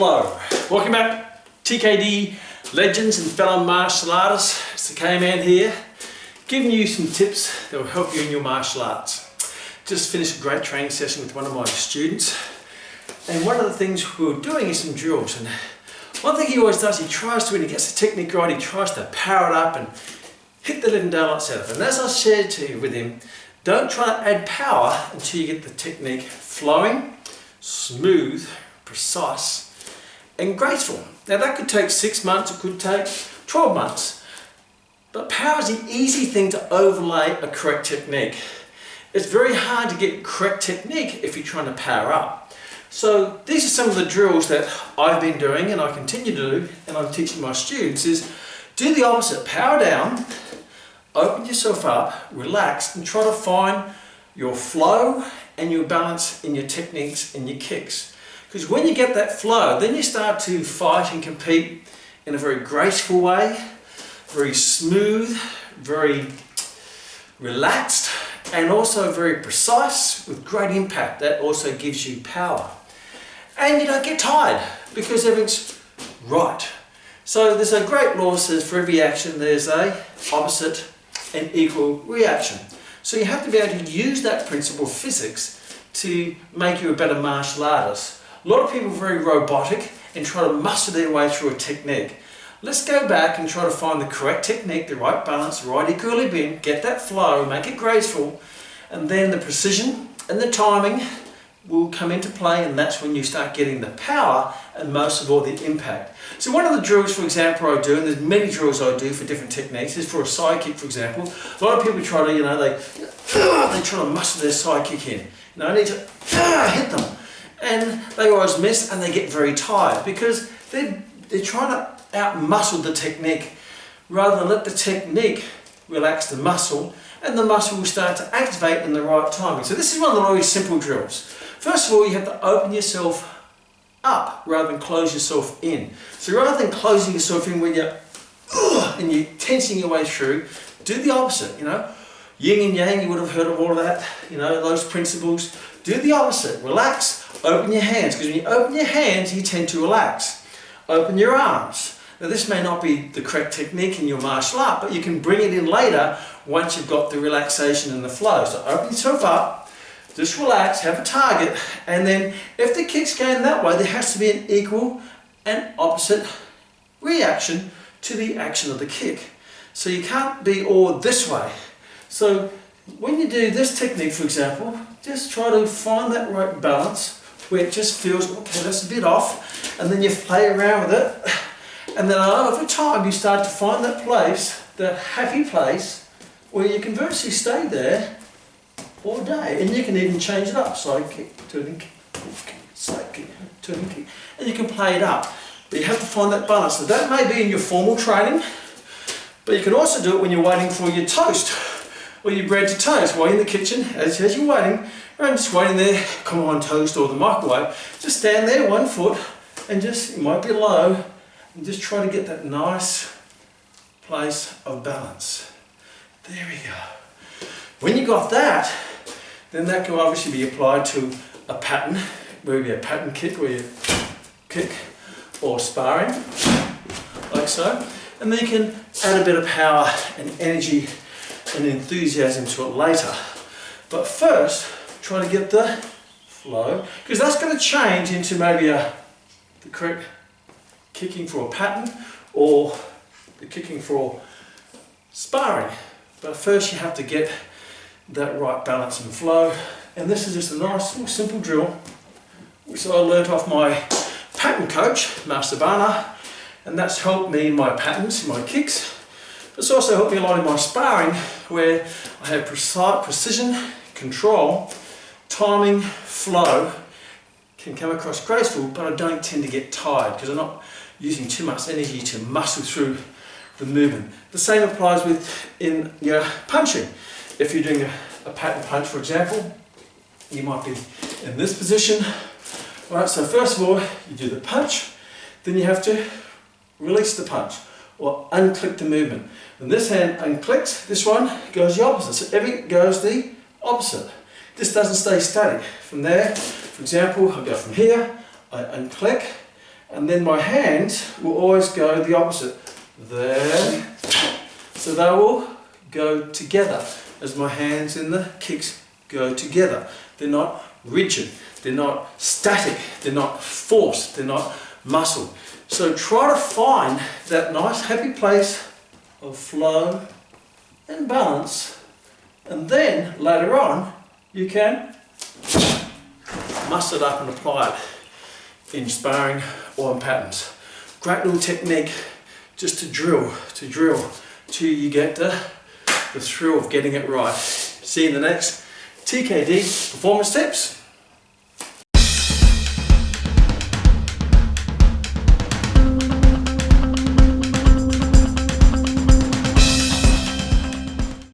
flow. Welcome back, TKD legends and fellow martial artists. It's the K-Man here, giving you some tips that will help you in your martial arts. Just finished a great training session with one of my students, and one of the things we were doing is some drills. And one thing he always does, he tries to, when he gets the technique right, he tries to power it up and hit the living daylights out of it. And as I shared to you with him, don't try to add power until you get the technique flowing, smooth, precise and graceful. Now that could take 6 months, it could take 12 months. But power is the easy thing to overlay a correct technique. It's very hard to get correct technique if you're trying to power up. So these are some of the drills that I've been doing and I continue to do, and I'm teaching my students, is do the opposite. Power down, open yourself up, relax, and try to find your flow and your balance in your techniques and your kicks. Because when you get that flow, then you start to fight and compete in a very graceful way, very smooth, very relaxed, and also very precise with great impact. That also gives you power. And you don't get tired because everything's right. So there's a great law that says for every action there's a opposite and equal reaction. So you have to be able to use that principle of physics to make you a better martial artist. A lot of people are very robotic and try to muscle their way through a technique. Let's go back and try to find the correct technique, the right balance, the right equilibrium, get that flow, make it graceful, and then the precision and the timing will come into play, and that's when you start getting the power and most of all the impact. So one of the drills, for example, I do, and there's many drills I do for different techniques, is for a side kick, for example. A lot of people try to, they try to muscle their side kick in. I need to hit them. And they always miss and they get very tired because they're trying to out-muscle the technique rather than let the technique relax the muscle, and the muscle will start to activate in the right timing. So this is one of the very simple drills. First of all, you have to open yourself up rather than close yourself in. So rather than closing yourself in when you're and you're tensing your way through, do the opposite, Yin and yang, you would have heard of all of that, those principles. Do the opposite, relax, open your hands, because when you open your hands, you tend to relax. Open your arms. Now this may not be the correct technique in your martial art, but you can bring it in later once you've got the relaxation and the flow. So open yourself up, just relax, have a target, and then if the kick's going that way, there has to be an equal and opposite reaction to the action of the kick. So you can't be all this way. So when you do this technique, for example, just try to find that right balance where it just feels, okay, that's a bit off, and then you play around with it, and then over time you start to find that place, that happy place, where you can virtually stay there all day, and you can even change it up, side kick, turning kick, side kick, turning kick, and you can play it up. But you have to find that balance. So that may be in your formal training, but you can also do it when you're waiting for your toast, or your bread to toast, while in the kitchen, as you're waiting, and just waiting there, come on toast or the microwave, just stand there 1 foot and just, it might be low, and just try to get that nice place of balance. There we go. When you got that, then that can obviously be applied to a pattern, maybe a pattern kick where you kick, or sparring, like so, and then you can add a bit of power and energy and enthusiasm to it later. But first, try to get the flow, because that's going to change into maybe the correct kicking for a pattern or the kicking for sparring. But first you have to get that right balance and flow. And this is just a nice little simple drill which I learnt off my pattern coach, Master Barna, and that's helped me in my patterns, in my kicks. It's also helped me a lot in my sparring, where I have precision, control, timing, flow, can come across graceful, but I don't tend to get tired because I'm not using too much energy to muscle through the movement. The same applies in your punching. If you're doing a pattern punch, for example, you might be in this position. Right, so first of all, you do the punch, then you have to release the punch, or unclick the movement. When this hand unclicks, this one goes the opposite. So everything goes the opposite. This doesn't stay static. From there, for example, I'll go from here, I unclick, And then my hands will always go the opposite. There. So they will go together as my hands in the kicks go together. They're not rigid, they're not static, they're not forced, they're not muscle. So try to find that nice happy place of flow and balance, and then later on you can muscle it up and apply it in sparring or in patterns. Great little technique just to drill till you get the thrill of getting it right. See you in the next TKD Performance Tips.